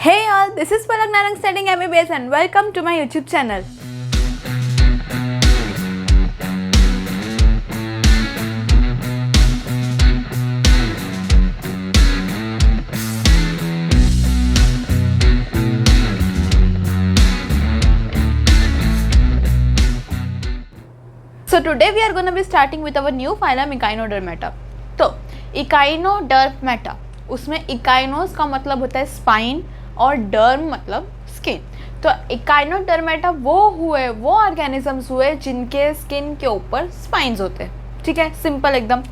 Hey all, this is Palak Narang studying MBBS and welcome to my YouTube channel. So today we are going to be starting with our new phylum Echinodermata. तो Echinodermata, उसमें इकाइनोस का मतलब होता है spine और डर्म मतलब skin. तो Echinodermata वो ऑर्गेनिजम्स हुए जिनके स्किन के ऊपर स्पाइन्स होते हैं। ठीक है, सिंपल एकदम।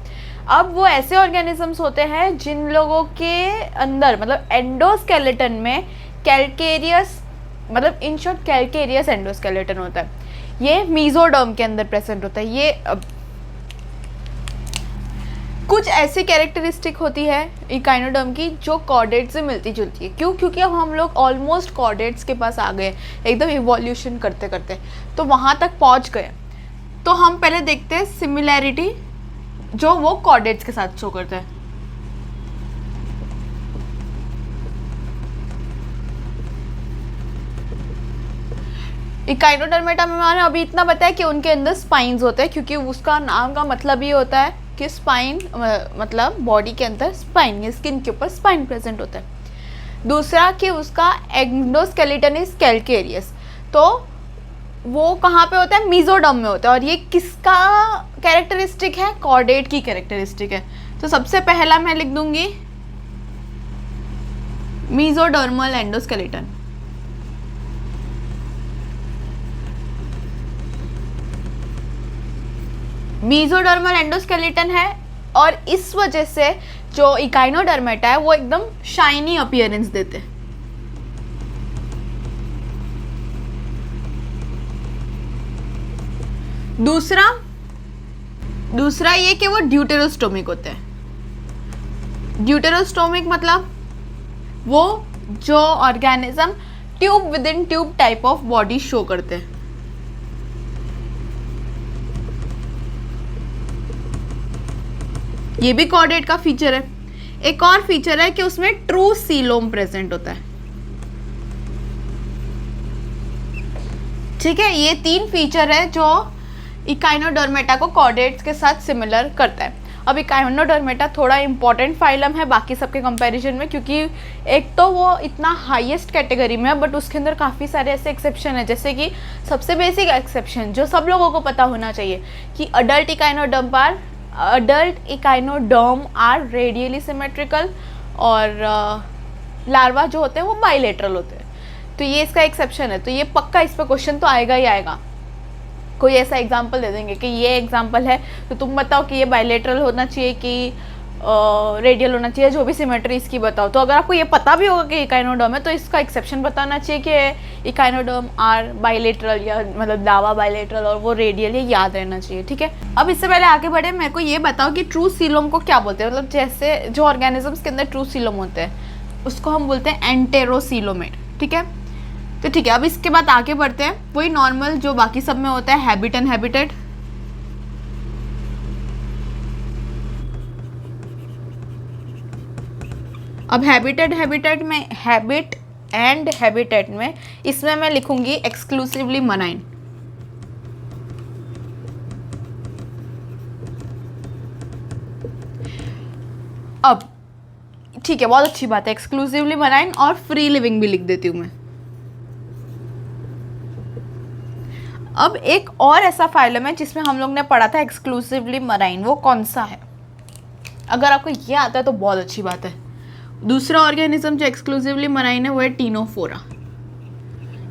अब वो ऐसे ऑर्गेनिजम्स होते हैं जिन लोगों के अंदर मतलब एंडोस्केलेटन में कैल्केरियस मतलब इन शॉर्ट कैल्केरियस एंडोस्केलेटन होता है। ये मीजोडर्म के अंदर प्रेजेंट होता है। ये कुछ ऐसी कैरेक्टरिस्टिक होती है इकाइनोडर्म की जो कॉर्डेट से मिलती जुलती है। क्यों? क्योंकि अब हम लोग ऑलमोस्ट कॉर्डेट्स के पास आ गए, एकदम इवोल्यूशन करते करते तो वहाँ तक पहुँच गए। तो हम पहले देखते हैं सिमिलैरिटी जो वो कॉर्डेट्स के साथ शो करते हैं। इकाइनोडर्मेटा में मैंने अभी इतना बताया कि उनके अंदर स्पाइन्स होते हैं, क्योंकि उसका नाम का मतलब ये होता है कि स्पाइन मतलब बॉडी के अंदर स्पाइन या स्किन के ऊपर स्पाइन प्रेजेंट होता है। दूसरा कि उसका एंडोस्केलेटन इज कैल्केरियस, तो वो कहाँ पे होता है? मीजोडर्म में होता है। और ये किसका कैरेक्टरिस्टिक है? कॉर्डेट की कैरेक्टरिस्टिक है। तो सबसे पहला मैं लिख दूंगी मीजोडर्मल एंडोस्केलेटन। मीजोडर्मल एंडोस्केलेटन है और इस वजह से जो इकाइनोडर्मेटा है वो एकदम शाइनी अपीयरेंस देते हैं। दूसरा ये कि वो ड्यूटेरोस्टोमिक होते हैं। ड्यूटेरोस्टोमिक मतलब वो जो organism tube with in tube type of body show करते हैं। ये भी कॉर्डेट का फीचर है। एक और फीचर है कि उसमें ट्रू सीलोम प्रेजेंट होता है। ठीक है, ये तीन फीचर है जो इकाइनोडर्मेटा को कॉर्डेट्स के साथ सिमिलर करता है। अब इकाइनोडर्मेटा थोड़ा इंपॉर्टेंट फाइलम है बाकी सबके कंपैरिजन में, क्योंकि एक तो वो इतना हाईएस्ट कैटेगरी में है, बट उसके अंदर काफ़ी सारे ऐसे एक्सेप्शन है। जैसे कि सबसे बेसिक एक्सेप्शन जो सब लोगों को पता होना चाहिए कि adult echinoderm are radially symmetrical और लार्वा जो होते हैं वो बाइलेटरल होते हैं। तो ये इसका एक्सेप्शन है। तो ये पक्का इस पर क्वेश्चन तो आएगा ही आएगा। कोई ऐसा एग्जांपल दे देंगे कि ये एग्जांपल है तो तुम बताओ कि ये बाइलेटरल होना चाहिए कि रेडियल होना चाहिए, जो भी सिमेट्री इसकी बताओ। तो अगर आपको ये पता भी होगा कि इकाइनोडर्म है तो इसका एक्सेप्शन बताना चाहिए कि इकाइनोडर्म आर बाइलेटरल या मतलब लावा बाइलेटरल और वो रेडियल, ये याद रहना चाहिए। ठीक है, अब इससे पहले आगे बढ़े मेरे को ये बताओ कि ट्रू सीलोम को क्या बोलते हैं। मतलब जैसे जो ऑर्गेनिजम्स के अंदर ट्रू सीलोम होते हैं उसको हम बोलते हैं एंटेरोसीलोमेट। ठीक है, तो ठीक है, अब इसके बाद आगे बढ़ते हैं। वही नॉर्मल जो बाकी सब में होता है, हैबिट एंड हैबिटेट। अब हैबिट एंड हैबिटेट में इसमें मैं लिखूंगी एक्सक्लूसिवली मराइन। अब ठीक है, बहुत अच्छी बात है, एक्सक्लूसिवली मराइन और फ्री लिविंग भी लिख देती हूँ मैं। अब एक और ऐसा फाइलम है जिसमें हम लोग ने पढ़ा था एक्सक्लूसिवली मराइन, वो कौन सा है? अगर आपको ये आता है तो बहुत अच्छी बात है। दूसरा ऑर्गेनिज्म जो एक्सक्लूसिवली मराइन है वो है टीनोफोरा।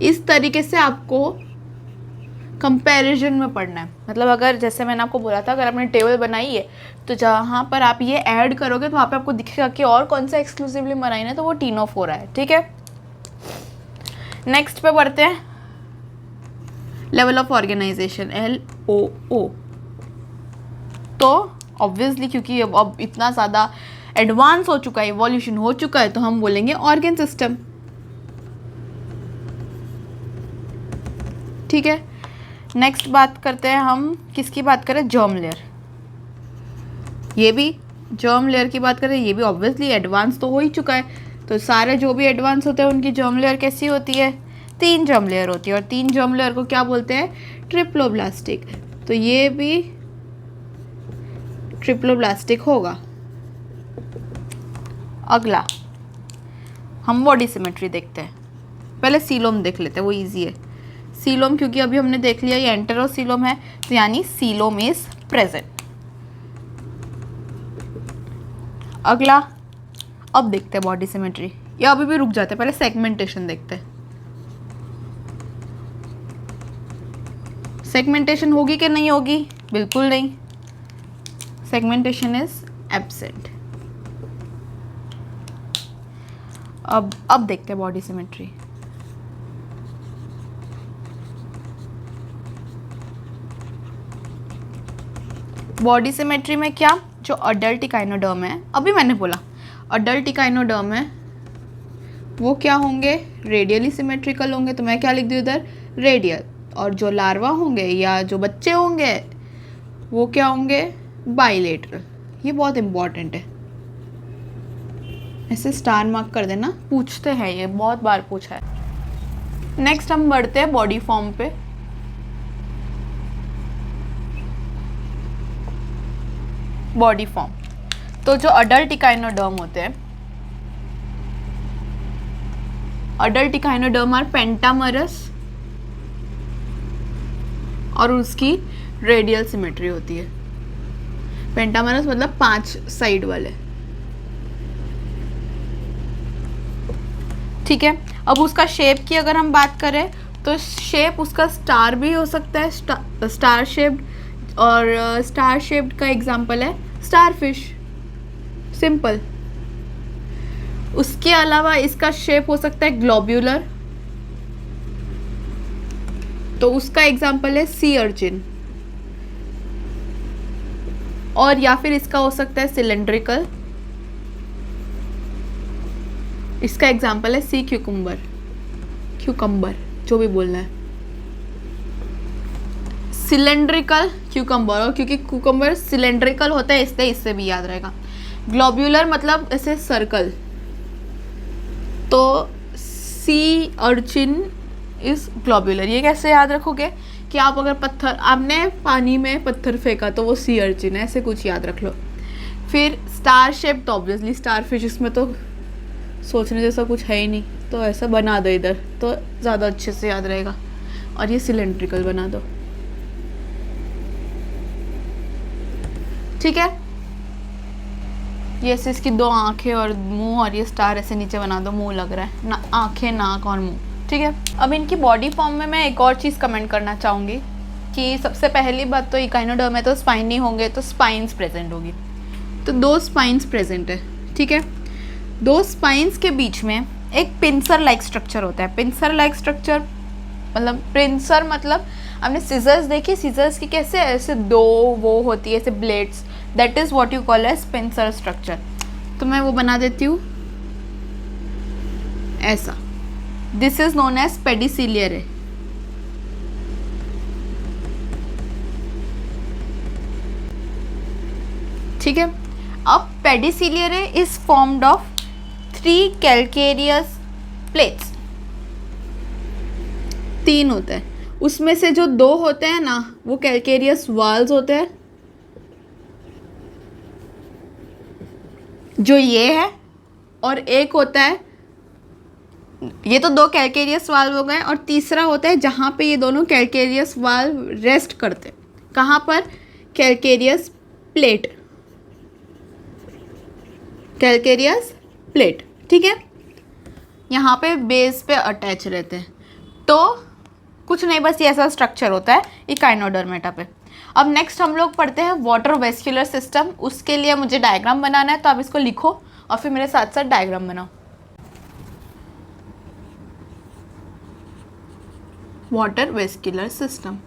इस तरीके से आपको कंपैरिजन में पढ़ना है। मतलब अगर जैसे मैंने आपको बोला था, अगर आपने टेबल बनाई है तो जहाँ पर आप ये ऐड करोगे तो वहाँ पे आपको दिखेगा कि और कौन सा एक्सक्लूसिवली मराइन है, तो वो टीनोफोरा है। ठीक है, नेक्स्ट पे बढ़ते हैं। Level of organization LOO। तो ऑब्वियसली क्योंकि अब इतना ज़्यादा एडवांस हो चुका है, इवोल्यूशन हो चुका है, तो हम बोलेंगे ऑर्गन सिस्टम। ठीक है, नेक्स्ट बात करते हैं हम, किसकी बात करें? Germ layer. ये भी जर्म लेयर की बात करें, ये भी ऑब्वियसली एडवांस तो हो ही चुका है। तो सारे जो भी एडवांस होते हैं उनकी जर्म लेयर कैसी होती है, 3 जर्म लेयर होती है, और 3 जर्म लेयर को क्या बोलते हैं, ट्रिप्लोब्लास्टिक। तो ये भी ट्रिप्लोब्लास्टिक होगा। अगला हम बॉडी सिमेट्री देखते हैं। पहले सीलोम देख लेते हैं, वो इजी है। सीलोम, क्योंकि अभी हमने देख लिया ये एंटेरोसीलोम है, तो यानी सीलोम इज प्रेजेंट। अगला अब देखते हैं बॉडी सिमेट्री, या अभी भी रुक जाते हैं, पहले सेगमेंटेशन देखते हैं। सेगमेंटेशन होगी कि नहीं होगी, बिल्कुल नहीं, सेगमेंटेशन इज एब्सेंट। अब देखते हैं बॉडी सिमेट्री। बॉडी सिमेट्री में क्या, जो अडल्ट इकाइनोडर्म है, अभी मैंने बोला अडल्ट इकाइनोडर्म है, वो क्या होंगे, रेडियली सिमेट्रिकल होंगे, तो मैं क्या लिख दूँ इधर, रेडियल। और जो लार्वा होंगे या जो बच्चे होंगे वो क्या होंगे, बाइलेटरल। ये बहुत इंपॉर्टेंट है, ऐसे स्टार मार्क कर देना, पूछते हैं, ये बहुत बार पूछा है। नेक्स्ट हम बढ़ते हैं बॉडी फॉर्म पे। बॉडी फॉर्म, तो जो अडल्ट इकाइनोडर्म होते हैं, अडल्ट इकाइनोडर्म आर पेंटामरस, और उसकी रेडियल सिमेट्री होती है। पेंटामरस मतलब 5 साइड वाले, ठीक है। अब उसका शेप की अगर हम बात करें तो शेप उसका स्टार भी हो सकता है, स्टार शेप्ड, और स्टार शेप्ड का एग्जांपल है स्टारफिश, सिंपल। उसके अलावा इसका शेप हो सकता है ग्लोब्यूलर, तो उसका एग्जांपल है सी अर्चिन, और या फिर इसका हो सकता है सिलेंड्रिकल, इसका एग्जांपल है सी क्यूकम्बर, क्यूकम्बर जो भी बोलना है, सिलेंड्रिकल क्यूकम्बर, और क्योंकि क्यूकम्बर सिलेंड्रिकल होता है इसलिए इससे भी याद रहेगा। ग्लोब्यूलर मतलब ऐसे सर्कल, तो सी अर्चिन इज ग्लोब्यूलर। ये कैसे याद रखोगे कि आप अगर पत्थर, आपने पानी में पत्थर फेंका तो वो सी अर्चिन है, ऐसे कुछ याद रख लो। फिर स्टार शेप, तो ऑब्वियसली स्टार फिश, इसमें तो सोचने जैसा कुछ है ही नहीं, तो ऐसा बना दो इधर तो ज़्यादा अच्छे से याद रहेगा। और ये सिलेंड्रिकल बना दो, ठीक है। ये ऐसे इसकी 2 आंखें और मुंह, और ये स्टार ऐसे नीचे बना दो, मुंह लग रहा है ना, आंखें, नाक और मुंह, ठीक है। अब इनकी बॉडी फॉर्म में मैं एक और चीज़ कमेंट करना चाहूँगी कि सबसे पहली बात तो इकाइनोडर्म है तो स्पाइन नहीं होंगे, तो स्पाइंस प्रेजेंट होगी, तो 2 स्पाइंस प्रेजेंट है, ठीक है। 2 स्पाइंस के बीच में एक पिंसर लाइक स्ट्रक्चर होता है। पिंसर लाइक स्ट्रक्चर मतलब, पिंसर मतलब आपने सीजर्स देखी, सीजर्स की कैसे ऐसे 2 वो होती है ऐसे blades, that is what you call as pincer structure. तो मैं वो बना देती हूँ ऐसा, this is known as pedicellariae, ठीक है। अब pedicellariae is formed of 3 calcareous plates, 3 होते हैं, उसमें से जो 2 होते हैं ना वो कैलकेरियस वाल्स होते हैं, जो ये है, और एक होता है, ये तो 2 कैलकेरियस वाल्व हो गए, और तीसरा होता है जहाँ पे ये दोनों कैलकेरियस वाल्व रेस्ट करते, कहाँ पर, कैलकेरियस प्लेट, कैलकेरियस प्लेट, ठीक है। यहाँ पे बेस पे अटैच रहते हैं, तो कुछ नहीं, बस ये ऐसा स्ट्रक्चर होता है इकाइनोडर्मेटा पे। अब नेक्स्ट हम लोग पढ़ते हैं वाटर वेस्क्यूलर सिस्टम। उसके लिए मुझे डायग्राम बनाना है, तो आप इसको लिखो और फिर मेरे साथ साथ डायग्राम बनाओ। वाटर वेस्क्यूलर सिस्टम,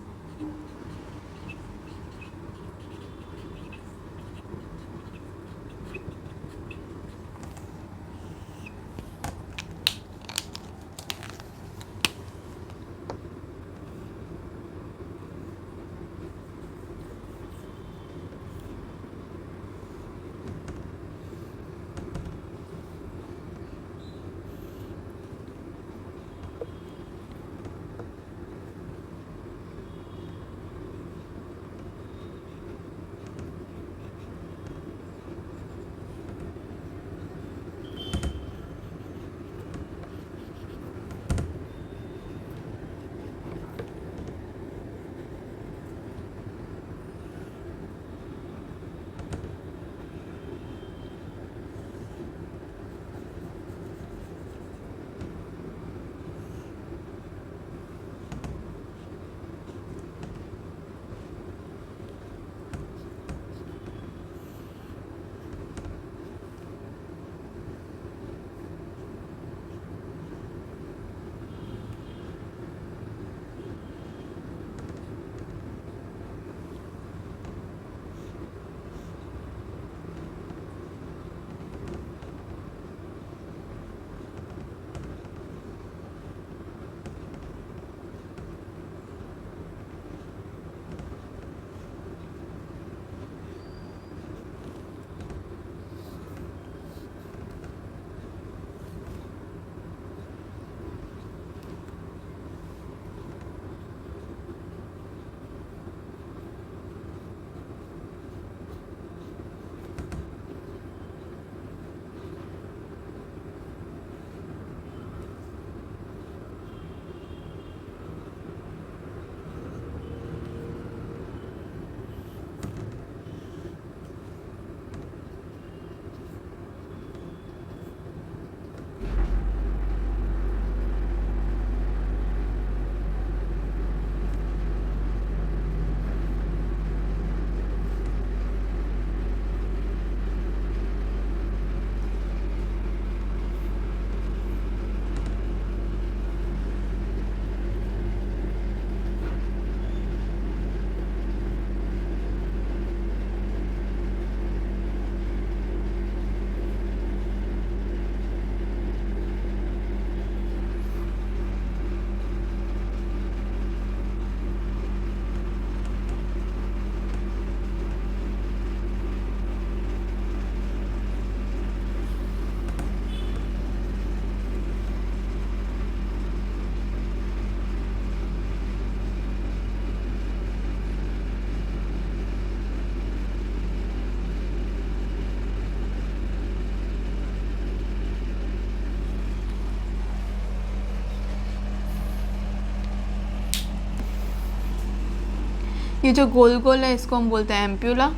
ये जो गोल गोल है इसको हम बोलते हैं एम्प्यूला,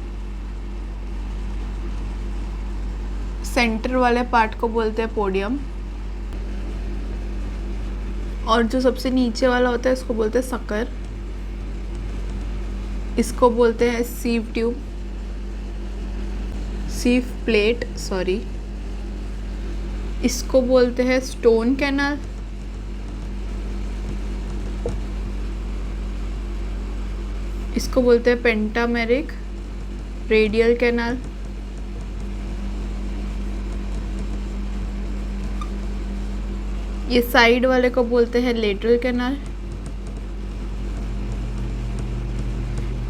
सेंटर वाले पार्ट को बोलते हैं पोडियम, और जो सबसे नीचे वाला होता है इसको बोलते हैं सकर, इसको बोलते हैं सीव ट्यूब, सीव प्लेट सॉरी, इसको बोलते हैं स्टोन कैनाल, इसको बोलते हैं पेंटामेरिक रेडियल कैनाल, ये साइड वाले को बोलते हैं लेटरल कैनाल,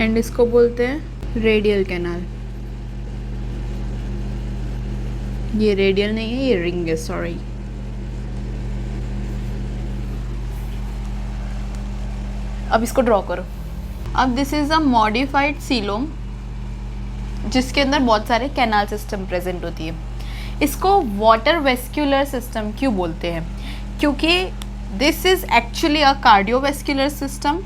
एंड इसको बोलते हैं रेडियल कैनाल। ये रेडियल नहीं है, ये रिंग है, सॉरी। अब इसको ड्रॉ करो। अब this is a modified coelom जिसके अंदर बहुत सारे कैनाल सिस्टम प्रेजेंट होती है। इसको वाटर वेस्क्यूलर सिस्टम क्यों बोलते हैं? क्योंकि this is actually a cardiovascular system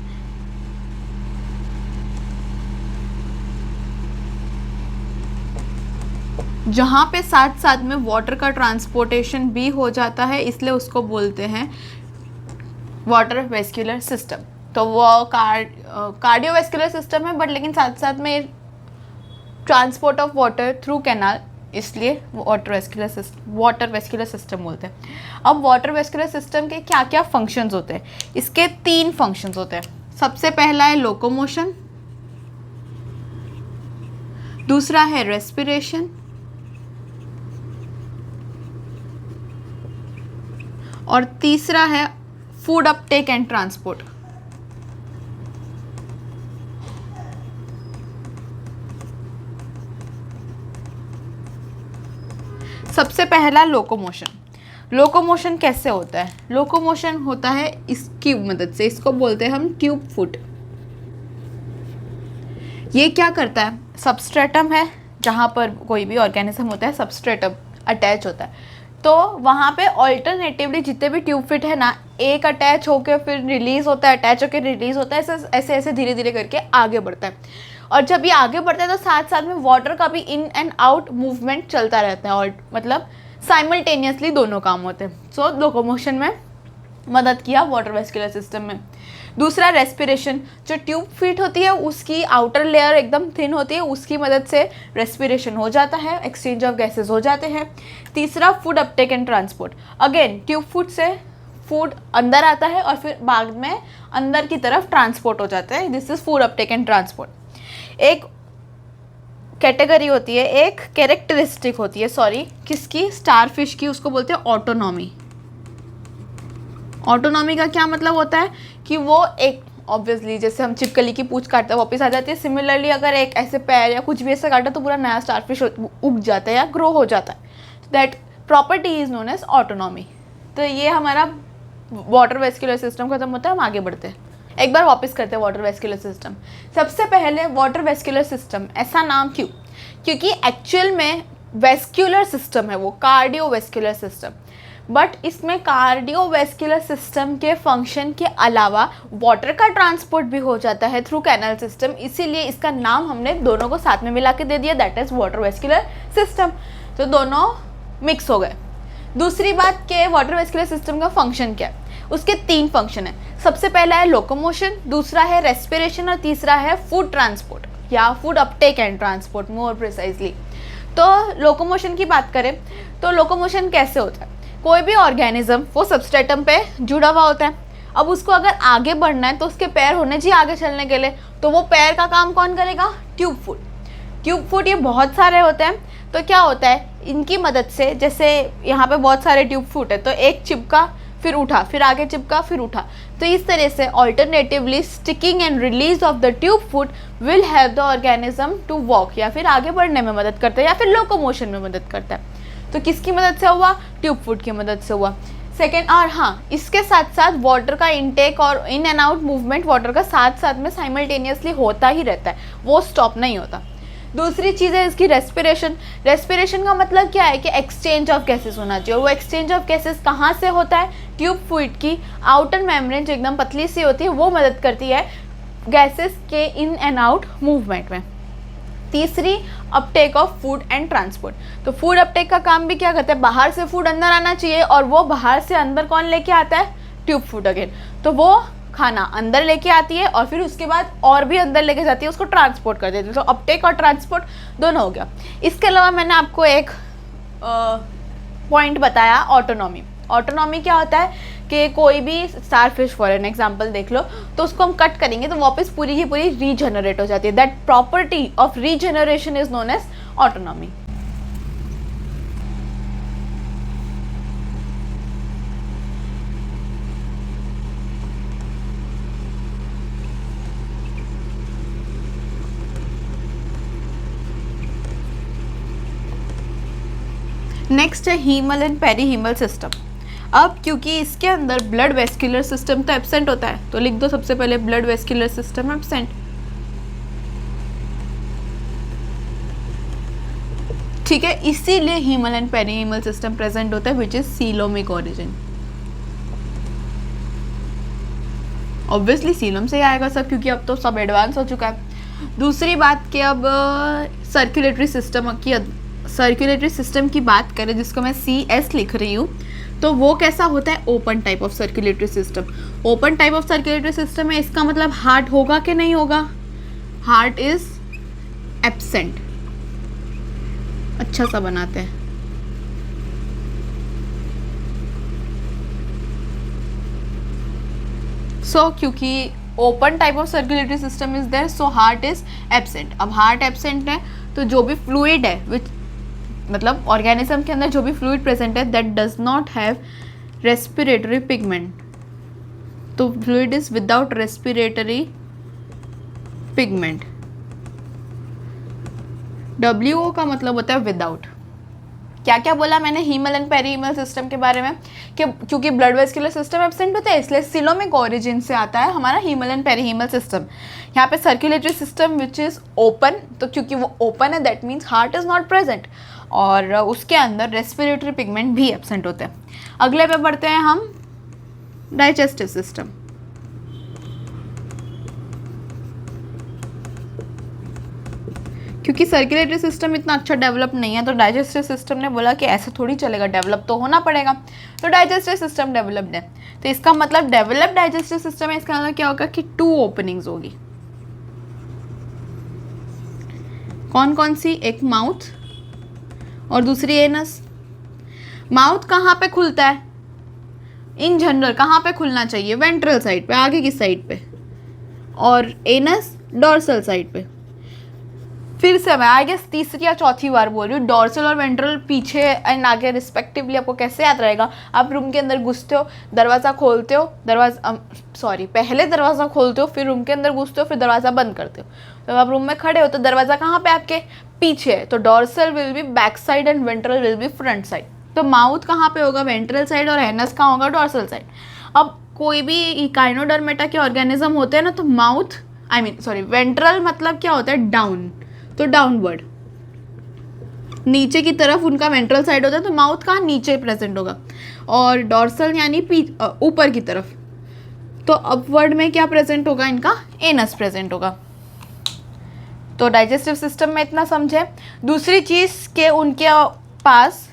जहाँ पे साथ साथ में वाटर का ट्रांसपोर्टेशन भी हो जाता है, इसलिए उसको बोलते हैं वाटर वेस्क्यूलर सिस्टम। तो वो कार्डियोवेस्क्यूलर सिस्टम है, बट लेकिन साथ साथ में transport of water through canal, इसलिए वाटर वेस्क्यूलर सिस्टम बोलते हैं। अब वाटर वेस्क्यूलर सिस्टम के क्या क्या फंक्शंस होते हैं? इसके 3 फंक्शंस होते हैं। सबसे पहला है लोकोमोशन, दूसरा है रेस्पिरेशन, और तीसरा है फूड अपटेक एंड ट्रांसपोर्ट। सबसे पहला लोकोमोशन। लोकोमोशन कैसे होता है? लोकोमोशन होता है इसकी मदद से, इसको बोलते हैं हम ट्यूब फुट। ये क्या करता है? सबस्ट्रेटम है जहाँ पर कोई भी ऑर्गेनिज्म होता है, सबस्ट्रेटम अटैच होता है, तो वहाँ पे ऑल्टरनेटिवली जितने भी ट्यूब फिट है ना, एक अटैच होकर फिर रिलीज़ होता है, अटैच होकर रिलीज़ होता है, ऐसे ऐसे धीरे धीरे करके आगे बढ़ता है। और जब ये आगे बढ़ता है तो साथ साथ में वाटर का भी इन एंड आउट मूवमेंट चलता रहता है, और मतलब साइमल्टेनियसली दोनों काम होते हैं। सो लोकोमोशन में मदद किया वाटर वेस्क्यूलर सिस्टम में। दूसरा रेस्पिरेशन, जो ट्यूब फीट होती है उसकी आउटर लेयर एकदम थिन होती है, उसकी मदद से रेस्पिरेशन हो जाता है, एक्सचेंज ऑफ गैसेस हो जाते हैं। तीसरा food Uptake and transport, again tube food से फूड अंदर आता है और फिर बाद में अंदर की तरफ ट्रांसपोर्ट हो जाता है, this is food Uptake and transport. एक कैटेगरी होती है, एक कैरेक्टरिस्टिक होती है, सॉरी किसकी? स्टारफिश की, उसको बोलते हैं ऑटोनॉमी। ऑटोनॉमी का क्या मतलब होता है कि वो एक ऑब्वियसली जैसे हम छिपकली की पूंछ काटते हैं वापस आ जाती है, सिमिलरली अगर एक ऐसे पैर या कुछ भी ऐसा काटा तो पूरा नया स्टारफिश उग जाता है या ग्रो हो जाता है। That property is known as autonomy. तो ये हमारा वाटर वेस्क्यूलर सिस्टम खत्म होता है, हम आगे बढ़ते हैं। एक बार वापस करते हैं वाटर वेस्क्यूलर सिस्टम। सबसे पहले वाटर वेस्क्यूलर सिस्टम, ऐसा नाम क्यों? क्योंकि एक्चुअल में वेस्क्यूलर सिस्टम है वो, कार्डियोवेस्क्यूलर सिस्टम, बट इसमें कार्डियोवेस्क्यूलर सिस्टम के फंक्शन के अलावा वाटर का ट्रांसपोर्ट भी हो जाता है थ्रू कैनल सिस्टम, इसीलिए इसका नाम हमने दोनों को साथ में मिला के दे दिया, that is water vascular system. तो दोनों मिक्स हो गए। दूसरी बात के वाटर वेस्क्यूलर सिस्टम का फंक्शन क्या है? उसके 3 फंक्शन है। सबसे पहला है लोकोमोशन, दूसरा है रेस्पिरेशन और तीसरा है फूड ट्रांसपोर्ट या food Uptake and transport more precisely. तो लोकोमोशन की बात करें तो लोकोमोशन कैसे होता है? कोई भी ऑर्गेनिज्म वो सबस्ट्रेटम पे जुड़ा हुआ होता है, अब उसको अगर आगे बढ़ना है तो उसके पैर होने चाहिए आगे चलने के लिए, तो वो पैर का काम कौन करेगा? Tube foot. ट्यूब फुट ये बहुत सारे होते हैं, तो क्या होता है इनकी मदद से, जैसे यहाँ पे बहुत सारे ट्यूब फुट है तो एक चिपका फिर उठा, फिर आगे चिपका फिर उठा, तो इस तरह से alternatively sticking and release of the tube foot will help the organism to walk, या फिर आगे बढ़ने में मदद करता है या फिर लोकोमोशन में मदद करता है। तो किसकी मदद से हुआ? ट्यूब फुट की मदद से हुआ। सेकेंड, और हाँ इसके साथ साथ वाटर का इनटेक और in and out movement water का साथ साथ में साइमल्टेनियसली होता ही रहता है, वो स्टॉप नहीं होता। दूसरी चीज़ है इसकी रेस्पिरेशन। रेस्पिरेशन का मतलब क्या है कि एक्सचेंज ऑफ गैसेस होना चाहिए, वो एक्सचेंज ऑफ गैसेस कहाँ से होता है? ट्यूब फ्लूइड की आउटर मेम्ब्रेन जो एकदम पतली सी होती है वो मदद करती है गैसेस के इन एंड आउट मूवमेंट में। तीसरी, Uptake of food and transport. तो फूड अपटेक का काम भी क्या करता है, बाहर से फूड अंदर आना चाहिए, और वो बाहर से अंदर कौन लेके आता है, ट्यूब फूड अगेन। तो वो खाना अंदर लेके आती है और फिर उसके बाद और भी अंदर लेके जाती है, उसको ट्रांसपोर्ट कर देती है। तो अपटेक और ट्रांसपोर्ट दोनों हो गया। इसके अलावा मैंने आपको एक पॉइंट बताया, ऑटोनॉमी। ऑटोनॉमी क्या होता है कि कोई भी स्टारफिश फॉर एन एग्जांपल देख लो, तो उसको हम कट करेंगे तो वापस पूरी की पूरी रीजनरेट हो जाती है। That property of regeneration is known as autonomy. Next है हीमल एंड पेरीहीमल सिस्टम। अब क्योंकि इसके अंदर ब्लड वेस्कुलर सिस्टम तो एब्सेंट होता है, तो लिख दो सबसे पहले ब्लड वेस्कुलर सिस्टम एब्सेंट। ठीक है, इसीलिए हीमल एंड पेरीहीमल सिस्टम प्रेजेंट होता है which is coelomic origin. Obviously coelom से ही आएगा सब, क्योंकि अब तो सब एडवांस हो चुका है। दूसरी बात कि अब सर्कुलेटरी सिस्टम की बात करें, जिसको मैं CS लिख रही हूँ, तो वो कैसा होता है, open type of circulatory system. Open type of circulatory system है, इसका मतलब हार्ट होगा कि नहीं होगा, हार्ट इज एब्सेंट। अच्छा सा बनाते हैं। क्योंकि open type of circulatory system is there, so heart is absent. अब हार्ट एब्सेंट है तो जो भी फ्लूइड है, विच मतलब ऑर्गेनिज्म के अंदर जो भी फ्लूइड प्रेजेंट है, that does not have respiratory pigment. तो fluid is without respiratory pigment. WO का मतलब होता है विदाउट। क्या क्या बोला मैंने हीमल एंड पेरीहीमल सिस्टम के बारे में, कि क्योंकि ब्लड वेस्कुलर सिस्टम एब्सेंट होता है, इसलिए सिलोमिक ओरिजिन से आता है हमारा हीमल एंड पेरीहीमल सिस्टम। यहाँ पे circulatory system which is open, तो क्योंकि वो ओपन है that means heart is not present, और उसके अंदर रेस्पिरेटरी पिगमेंट भी एब्सेंट होते हैं। अगले पे बढ़ते हैं हम, डाइजेस्टिव सिस्टम। क्योंकि सर्कुलेटरी सिस्टम इतना अच्छा डेवलप नहीं है, तो डाइजेस्टिव सिस्टम ने बोला कि ऐसे थोड़ी चलेगा, डेवलप तो होना पड़ेगा, तो डाइजेस्टिव सिस्टम डेवलप्ड है। तो इसका मतलब डेवलप्ड डाइजेस्टिव सिस्टम है, इसका मतलब क्या होगा कि 2 ओपनिंग्स होगी। कौन कौन सी, एक माउथ और दूसरी एनस। माउथ कहाँ पे खुलता है, इन जनरल कहाँ पे खुलना चाहिए, वेंट्रल साइड पे, आगे की साइड पे, और एनस डॉर्सल साइड पे। फिर से मैं आई गेस तीसरी या चौथी बार बोल रही हूँ, डॉर्सल और वेंट्रल पीछे एंड आगे रिस्पेक्टिवली। आपको कैसे याद रहेगा, आप रूम के अंदर घुसते हो, दरवाज़ा खोलते हो, पहले दरवाज़ा खोलते हो, फिर रूम के अंदर घुसते हो, फिर दरवाज़ा बंद करते हो। तो आप रूम में खड़े हो तो दरवाज़ा कहाँ पे आपके पीछे है, तो dorsal will be back side and ventral will be front side. तो माउथ कहाँ पे होगा, वेंट्रल साइड, और एनस कहाँ होगा, डॉर्सल साइड। अब कोई भी इकाइनोडर्मेटा के ऑर्गेनिज्म होते हैं ना, तो माउथ वेंट्रल मतलब क्या होता है, डाउन, तो डाउनवर्ड, नीचे की तरफ उनका वेंट्रल साइड होता है, तो माउथ कहाँ, नीचे प्रेजेंट होगा, और डॉर्सल यानी ऊपर की तरफ, तो अपवर्ड में क्या प्रेजेंट होगा, इनका एनस प्रेजेंट होगा। तो डाइजेस्टिव सिस्टम में इतना समझे। दूसरी चीज़ के उनके पास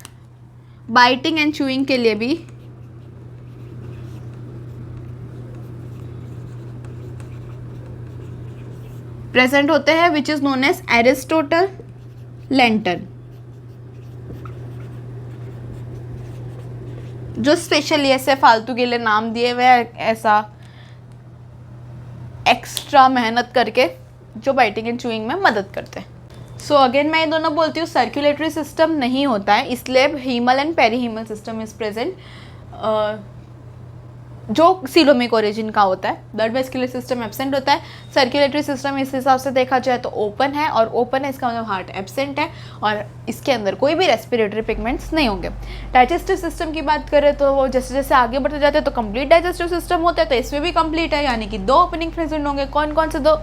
बाइटिंग एंड च्यूइंग के लिए भी प्रेजेंट होते हैं, which is known as Aristotle lantern, जो स्पेशली ऐसे फालतू के लिए नाम दिए हुए ऐसा एक्स्ट्रा मेहनत करके, जो बाइटिंग एंड च्यूइंग में मदद करते हैं। सो अगेन मैं ये दोनों बोलती हूँ, सर्कुलेटरी सिस्टम नहीं होता है, इसलिए haemal and पेरीहीमल system is present, जो सीलोमिक ओरिजिन का होता है। ब्लड वेस्कुलर सिस्टम एब्सेंट होता है। सर्कुलेटरी सिस्टम इस हिसाब से देखा जाए तो ओपन है, और ओपन है इसका मतलब हार्ट एब्सेंट है, और इसके अंदर कोई भी रेस्पिरेटरी पिगमेंट्स नहीं होंगे। डाइजेस्टिव सिस्टम की बात करें तो वो जैसे जैसे आगे बढ़ते जाते हैं तो कंप्लीट डाइजेस्टिव सिस्टम होता है, तो इसमें भी कंप्लीट है, यानी कि 2 ओपनिंग प्रेजेंट होंगे। कौन कौन से 2,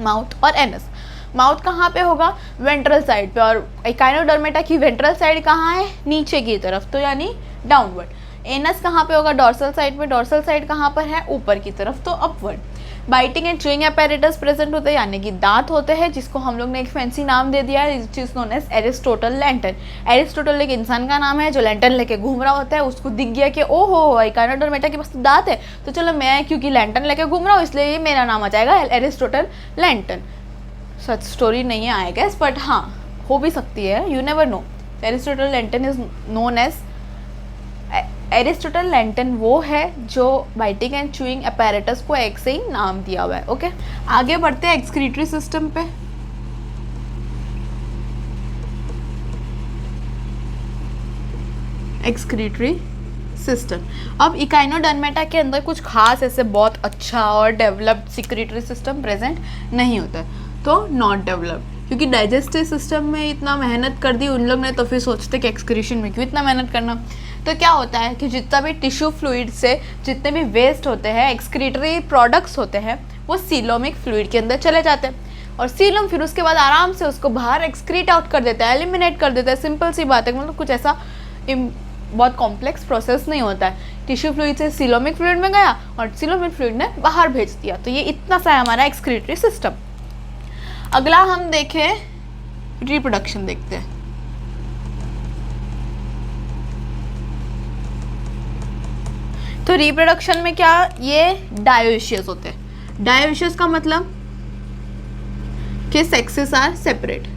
माउथ और एनस। माउथ कहाँ पे होगा, वेंट्रल साइड पे, और इकाइनोडर्मेटा की वेंट्रल साइड कहाँ है, नीचे की तरफ, तो यानी डाउनवर्ड। एनस कहाँ पे होगा, डॉर्सल साइड में, डॉर्सल साइड कहाँ पर है, ऊपर की तरफ, तो upward. Biting and chewing apparatus present होते हैं, यानी कि दांत होते हैं, जिसको हम लोग ने एक फैंसी नाम दे दिया है, which is known as Aristotle lantern. Aristotle एक इंसान का नाम है जो लैंटर्न लेके घूम रहा होता है, उसको दिख गया कि ओ हो इकाइनोडर्मेटा के पास तो दांत है, तो चलो मैं क्योंकि लैंटर्न लेके घूम रहा हूँ इसलिए ये मेरा नाम आ जाएगा एरिस्टोटल लैंटर्न। सच स्टोरी नहीं है आई गेस, बट हाँ हो भी सकती है, you never know. Aristotle lantern is known as Aristotle lantern वो है जो बाइटिंग एंड च्यूइंग apparatus को एक से ही नाम दिया हुआ है। ओके, आगे बढ़ते हैं एक्सक्रीटरी सिस्टम पे। एक्सक्रीटरी सिस्टम, अब इकाइनोडर्मेटा के अंदर कुछ खास ऐसे बहुत अच्छा और डेवलप्ड सिक्रीटरी सिस्टम प्रेजेंट नहीं होता है, तो नॉट डेवलप्ड, क्योंकि डाइजेस्टिव सिस्टम में इतना मेहनत कर दी उन लोग ने, तो फिर सोचते कि एक्सक्रीशन में क्यों इतना मेहनत करना। तो क्या होता है कि जितना भी टिश्यू फ्लूइड से जितने भी वेस्ट होते हैं, एक्सक्रीटरी प्रोडक्ट्स होते हैं, वो सीलोमिक फ्लूइड के अंदर चले जाते हैं, और सीलम फिर उसके बाद आराम से उसको बाहर एक्सक्रीट आउट कर देता है, एलिमिनेट कर देता है। सिंपल सी बात है, मतलब कुछ ऐसा बहुत कॉम्प्लेक्स प्रोसेस नहीं होता है। टिश्यू फ्लूइड से सीलोमिक फ्लूइड में गया और सीलोमिक फ्लूइड ने बाहर भेज दिया, तो ये इतना सा है हमारा एक्सक्रीटरी सिस्टम। अगला हम देखें रिप्रोडक्शन, देखते हैं। तो रिप्रोडक्शन में क्या, ये डायोशियस होते हैं। डायोशियस का मतलब कि सेक्सेस आर सेपरेट।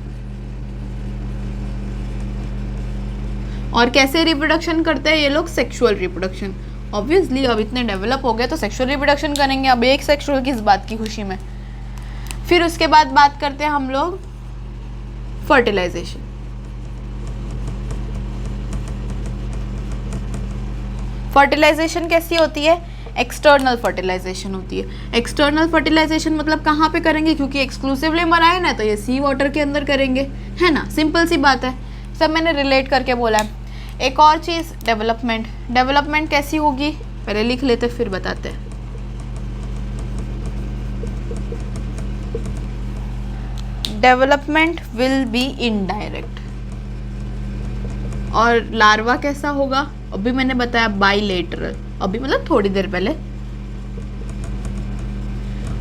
और कैसे रिप्रोडक्शन करते हैं ये लोग, सेक्सुअल रिप्रोडक्शन। ऑब्वियसली अब इतने डेवलप हो गए तो सेक्सुअल रिप्रोडक्शन करेंगे, अब एक सेक्सुअल किस बात की खुशी में। फिर उसके बाद बात करते हैं हम लोग फर्टिलाइजेशन। फर्टिलाइजेशन कैसी होती है, एक्सटर्नल फर्टिलाइजेशन होती है। एक्सटर्नल फर्टिलाइजेशन मतलब कहाँ पे करेंगे, क्योंकि एक्सक्लूसिवली मराइन है तो ये सी वाटर के अंदर करेंगे, है ना, सिंपल सी बात है, सब मैंने रिलेट करके बोला है। एक और चीज़ डेवलपमेंट। डेवलपमेंट कैसी होगी पहले लिख लेते फिर बताते हैं। Development will be indirect. और लार्वा कैसा होगा, अभी मैंने बताया बाइलेटरल, अभी मतलब थोड़ी देर पहले।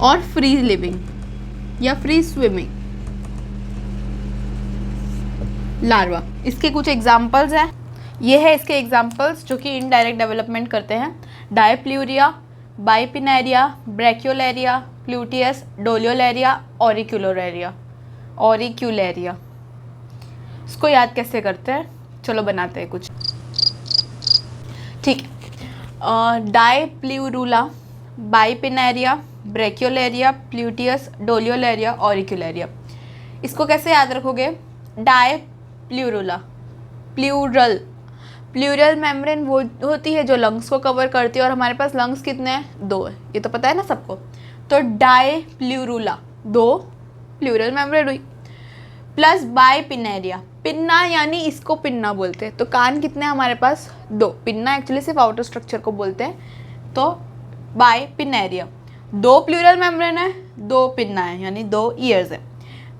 और फ्री लिविंग या फ्री स्विमिंग लार्वा, इसके कुछ एग्जाम्पल्स हैं। ये है इसके एग्जाम्पल्स जो कि इनडायरेक्ट डेवलपमेंट करते हैं। डायप्ल्यूरिया, बाइपिनेरिया, ब्रैक्योलेरिया, प्लूटियस, डोलियोलेरिया, ऑरिक्यूलोलेरिया। ऑरिक्यूलेरिया इसको याद कैसे करते हैं, चलो बनाते हैं कुछ, ठीक है। डायप्ल्यूरुला, बाइपिनेरिया, ब्रैक्योलेरिया, प्लूटियस, डोलियोलेरिया, ऑरिक्यूलेरिया। इसको कैसे याद रखोगे, डायप्ल्यूरुला, प्लूरल मेम्ब्रेन वो होती है जो लंग्स को कवर करती है, और हमारे पास लंग्स कितने हैं, 2 है, ये तो पता है ना सबको। तो डायप्ल्यूरुला 2 प्लूरल मेम्ब्रेन हुई, प्लस बाइपिनेरिया, पिन्ना यानी इसको पिन्ना बोलते हैं, तो कान कितने हैं हमारे पास, 2। पिन्ना एक्चुअली सिर्फ आउटर स्ट्रक्चर को बोलते हैं, तो बाइपिनेरिया 2 प्लूरल मेम्ब्रेन है, 2 पिन्ना है, यानी 2 ईयर्स है।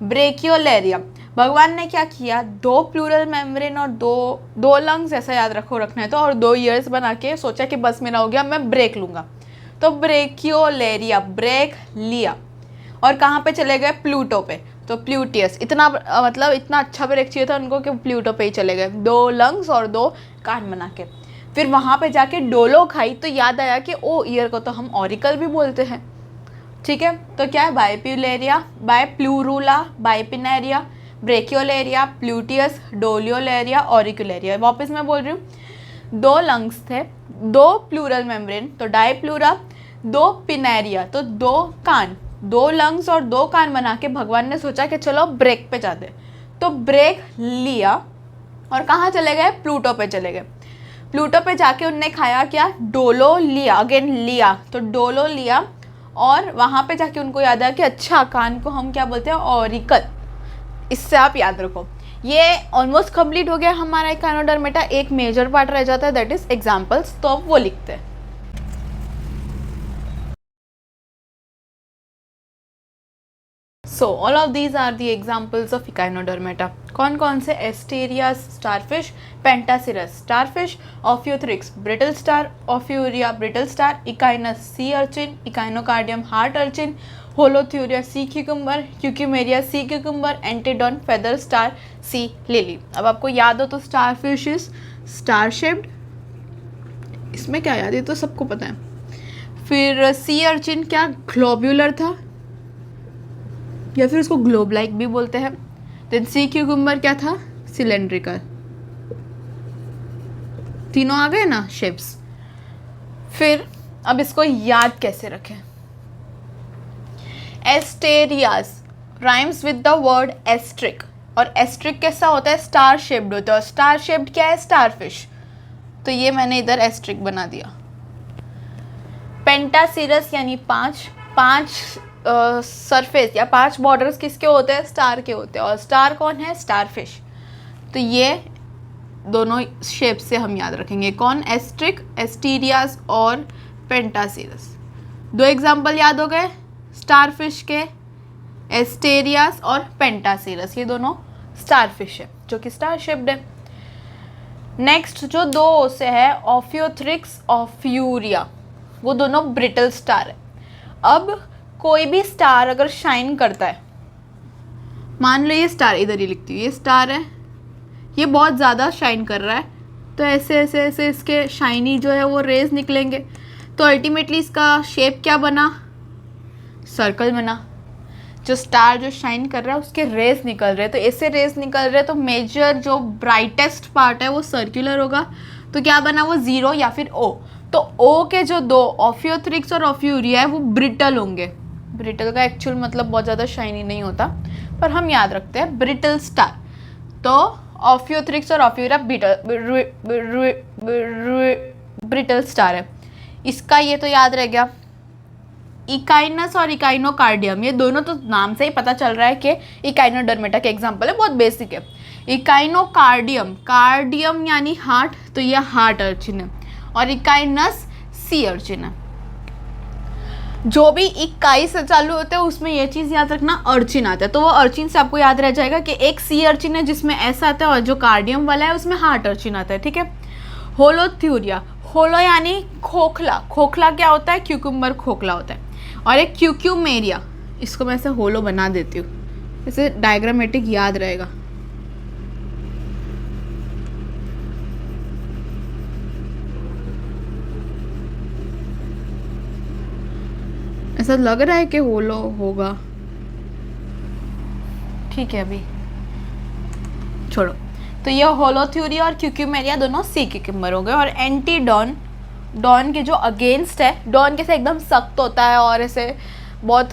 ब्रैक्योलेरिया, भगवान ने क्या किया, 2 प्लूरल मेम्ब्रेन और 2 लंग्स, ऐसा याद रखो, रखना है तो, और 2 ईयर्स बना के सोचा कि बस मेरा हो गया, मैं ब्रेक लूँगा, तो ब्रैक्योलेरिया, ब्रेक लिया, और कहाँ पे चले गए, प्लूटो पे, तो प्लूटियस। इतना मतलब इतना अच्छा ब्रेक चाहिए था उनको कि प्लूटो पे ही चले गए, 2 लंग्स और 2 कान बना के। फिर वहाँ पे जाके डोलो खाई तो याद आया कि ओ ईयर को तो हम ऑरिकल भी बोलते हैं, ठीक है। तो क्या है, बाइप्यूलेरिया, बाइप्लूरुला, बाइपिनेरिया, ब्रैक्योलेरिया, प्लूटियस, डोलियोलेरिया, ऑरिक्यूलेरिया। वापस मैं बोल रही हूँ, 2 लंग्स थे, 2 प्लूरल मेम्ब्रेन तो डायप्लूरा, 2 पिनेरिया तो 2 कान, 2 लंग्स और 2 कान बना के भगवान ने सोचा कि चलो ब्रेक पे जाते, तो ब्रेक लिया और कहाँ चले गए, प्लूटो पे चले गए। प्लूटो पे जाके उनने खाया क्या, डोलो लिया, अगेन लिया, तो डोलो लिया, और वहाँ पे जाके उनको याद आया कि अच्छा कान को हम क्या बोलते हैं, ऑरिकल। इससे आप याद रखो। ये ऑलमोस्ट कंप्लीट हो गया हमारा इकाइनोडर्मेटा, एक मेजर पार्ट रह जाता है, दैट इज एग्जाम्पल्स, तो अब वो लिखते हैं। So all of these are the examples of Echinodermata. कौन कौन से? Asterias starfish, Pentaceros starfish, Ophiothrix brittle star, Ophiura brittle star, Echinus sea urchin, Echinocardium heart urchin, Holothuria sea cucumber, Cucumaria sea cucumber, Antedon feather star sea lily. अब आपको याद हो तो starfish is star shaped, इसमें क्या याद है तो सबको पता है। फिर सी अर्चिन क्या ग्लोब्यूलर था या फिर उसको ग्लोब लाइक भी बोलते हैं। देन सी क्यूकम्बर क्या था? सिलेंड्रिकल। तीनों आ गए ना शेप्स। फिर अब इसको याद कैसे रखें? Asterias rhymes with the word asterisk, और एस्ट्रिक कैसा होता है? स्टार शेप्ड होता है, और स्टार शेप्ड क्या है? स्टारफिश। तो ये मैंने इधर एस्ट्रिक बना दिया। पेंटासिरस यानी पांच सरफेस या 5 बॉर्डर्स किसके होते हैं? स्टार के होते हैं, और स्टार कौन है? स्टारफिश। तो ये दोनों शेप से हम याद रखेंगे। कौन? एस्ट्रिक, एस्टीरियास और पेंटासिरस। 2 एग्जाम्पल याद हो गए स्टारफिश के, एस्टेरियास और पेंटासिरस। ये दोनों स्टारफिश है जो कि स्टार शेप्ड है। नेक्स्ट जो 2 से है ऑफियोथ्रिक्स, ऑफ्यूरिया, वो दोनों ब्रिटल स्टार है। अब कोई भी स्टार अगर शाइन करता है, मान लो ये स्टार इधर ही लिखती हूँ, ये स्टार है, ये बहुत ज़्यादा शाइन कर रहा है, तो ऐसे ऐसे ऐसे इसके शाइनी जो है वो रेज निकलेंगे, तो अल्टीमेटली इसका शेप क्या बना? सर्कल बना। जो स्टार जो शाइन कर रहा है उसके रेज निकल रहे हैं, तो ऐसे रेज निकल रहे हैं, तो मेजर जो ब्राइटेस्ट पार्ट है वो सर्कुलर होगा, तो क्या बना वो? 0 या फिर O। तो O के जो 2 ऑफियोथ्रिक्स और ऑफ्यूरिया है वो ब्रिटल होंगे। ब्रिटल का एक्चुअल मतलब बहुत ज़्यादा शाइनी नहीं होता, पर हम याद रखते हैं ब्रिटल स्टार। तो ऑफियोथ्रिक्स और ऑफ्यूरिया ब्रिटल स्टार है। इसका ये तो याद रह गया। इकाइनस और इकाइनोकार्डियम, ये दोनों तो नाम से ही पता चल रहा है कि इकाइनोडर्मेटा के एग्जाम्पल है, बहुत बेसिक है। इकाइनोकार्डियम, कार्डियम यानी हार्ट, तो ये हार्ट अर्चिन है, और इकाइनस सी अर्चिन है। जो भी इकाई से चालू होते हैं उसमें ये चीज़ याद रखना, अर्चिन आता है, तो वो अर्चिन से आपको याद रह जाएगा कि एक सी अर्चिन है जिसमें ऐसा आता है, और जो कार्डियम वाला है उसमें हार्ट अर्चिन आता है, ठीक है। होलोथ्यूरिया, होलो यानी खोखला, खोखला क्या होता है? क्यूकम्बर खोखला होता है। और एक क्यूक्यूमेरिया, इसको मैं ऐसे होलो बना देती हूँ, इसे डायग्रामेटिक याद रहेगा। ऐसा लग रहा है कि होलो होगा, ठीक है, अभी छोड़ो। तो ये होलोथ्यूरिया और क्यूक्यूमेरिया दोनों सी क्यूकम्बर हो गए। और एंटीडॉन, डॉन के जो अगेंस्ट है, डॉन कैसे एकदम सख्त होता है और ऐसे बहुत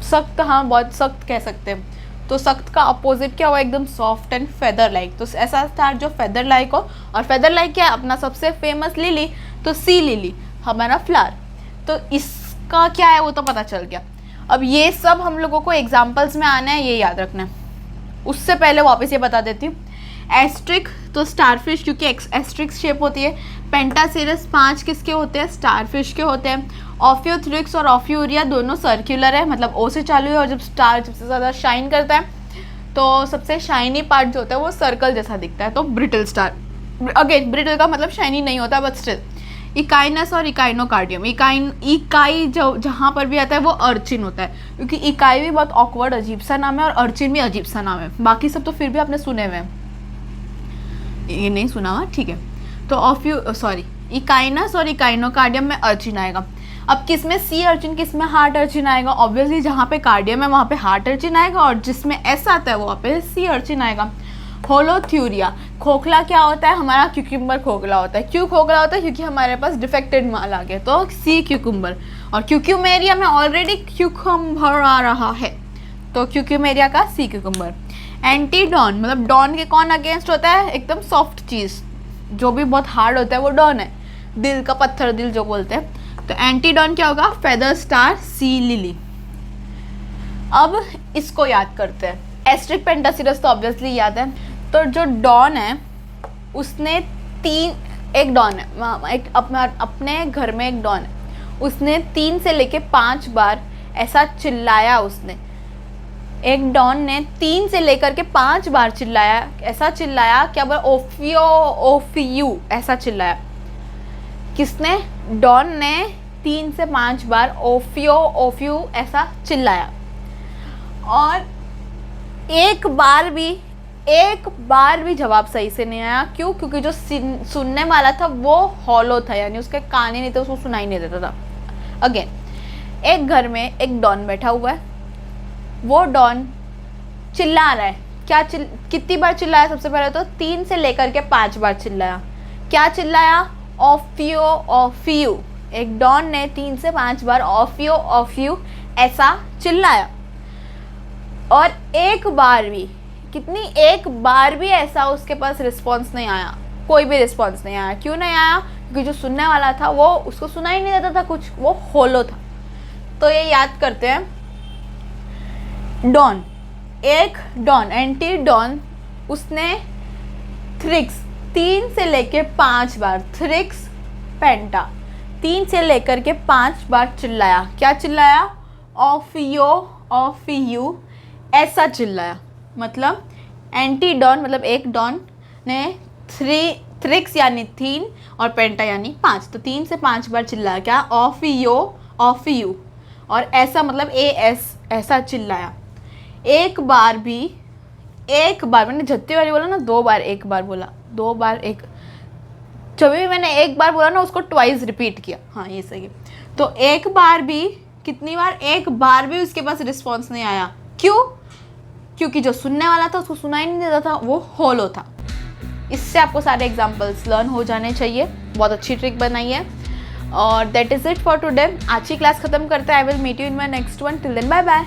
सख्त, हाँ बहुत सख्त कह सकते हैं, तो सख्त का अपोजिट क्या हुआ? एकदम सॉफ्ट एंड फेदर लाइक। तो ऐसा स्टार जो फेदर लाइक हो, और फेदर लाइक क्या है? अपना सबसे फेमस लिली, तो सी लिली हमारा फ्लावर। तो इसका क्या है वो तो पता चल गया। अब ये सब हम लोगों को एग्जाम्पल्स में आना है, ये याद रखना है। उससे पहले वापस ये बता देती हूँ, एस्ट्रिक तो स्टारफिश, क्योंकि एस्ट्रिक शेप होती है। पेंटासिरस 5 किसके होते हैं? स्टारफिश के होते हैं। ऑफियोथ्रिक्स और ऑफ्यूरिया दोनों सर्कुलर है, मतलब O से चालू है, और जब स्टार सबसे ज़्यादा शाइन करता है तो सबसे शाइनी पार्ट जो होता है वो सर्कल जैसा दिखता है, तो ब्रिटल स्टार। अगेन ब्रिटल का मतलब शाइनी नहीं होता, बट स्टिल। इकाइनस और इकाइनोकार्डियम, इकाई जो जहाँ पर भी आता है वो अर्चिन होता है, क्योंकि इकाई भी बहुत ऑकवर्ड अजीब सा नाम है और अर्चिन भी अजीब सा नाम है। बाकी सब तो फिर भी आपने सुने हुए हैं, ये नहीं सुना हुआ, ठीक है। तो इकाइनस और इकाइनोकार्डियम में अर्चिन आएगा। अब किस में सी अर्चिन, किस में हार्ट अर्चिन आएगा? ऑब्वियसली जहाँ पे कार्डियम है वहाँ पे हार्ट अर्चिन आएगा, और जिसमें ऐसा आता है वहाँ पे सी अर्चिन आएगा। होलोथ्यूरिया, खोखला क्या होता है? हमारा क्यूकम्बर खोखला होता है। क्यों खोखला होता है? क्योंकि हमारे पास डिफेक्टेड माल आ गया, तो सी क्यूकम्बर। और क्यूक्यूमेरिया में ऑलरेडी क्यूकम्बर आ रहा है, तो क्यूक्यूमेरिया का सी क्यूकम्बर। एंटीडॉन मतलब डॉन के कौन अगेंस्ट होता है? एकदम सॉफ्ट चीज़, जो भी बहुत हार्ड होता है वो डॉन है, दिल का पत्थर दिल जो बोलते हैं। तो एंटीडॉन क्या होगा? Feather star sea lily. अब इसको याद करते हैं। एस्ट्रिक पेंटासिरस तो ऑब्वियसली याद है। तो जो डॉन है उसने एक डॉन है, एक अपने घर में एक डॉन है, उसने 3 से लेके 5 बार ऐसा चिल्लाया उसने। एक डॉन ने 3 से लेकर के 5 बार चिल्लाया, ऐसा चिल्लाया, क्या बोला, ओफियो ओफियू, ऐसा चिल्लाया। किसने? डॉन ने 3 से 5 बार ओफियो ओफियू ऐसा चिल्लाया। और एक बार भी जवाब सही से नहीं आया। क्यों? क्योंकि जो सुनने वाला था वो हॉलो था, यानी उसके कान ही नहीं थे, उसको सुनाई नहीं देता था। अगेन, एक घर में एक डॉन बैठा हुआ है, वो डॉन चिल्ला रहा है। कितनी बार चिल्लाया? सबसे पहले तो 3 से लेकर के 5 बार चिल्लाया। क्या चिल्लाया? ऑफियो ऑफियू। एक डॉन ने 3 से 5 बार ऑफियो ऑफियू ऐसा चिल्लाया। और एक बार भी ऐसा उसके पास रिस्पॉन्स नहीं आया, कोई भी रिस्पॉन्स नहीं आया। क्यों नहीं आया? क्योंकि जो सुनने वाला था वो उसको सुनाई नहीं देता था कुछ, वो होलो था। तो ये याद करते हैं। डॉन, एक डॉन, एंटी डॉन, उसने थ्रिक्स 3 से लेकर 5 बार, थ्रिक्स पेंटा 3 से लेकर के 5 बार चिल्लाया। क्या चिल्लाया? ऑफियो ऑफियू ऐसा चिल्लाया। मतलब एंटी डॉन, मतलब एक डॉन ने थ्रिक्स यानी 3 और पेंटा यानी 5, तो 3 से 5 बार चिल्लाया। क्या? ऑफियो ऑफियू। और ऐसा मतलब AS, ऐसा चिल्लाया। एक बार, मैंने झत्ती वाली बोला ना, 2 बार एक बार बोला, 2 बार एक, जब भी मैंने एक बार बोला ना उसको ट्वाइस रिपीट किया। हाँ, ये सही है। तो एक बार भी, कितनी बार? एक बार भी उसके पास रिस्पॉन्स नहीं आया। क्यों? क्योंकि जो सुनने वाला था उसको सुनाई नहीं देता था, वो होलो था। इससे आपको सारे एग्जाम्पल्स लर्न हो जाने चाहिए। बहुत अच्छी ट्रिक बनाई है। और that is it for today. आज की क्लास खत्म करते हैं। I will meet you in my next one. Till then, bye bye.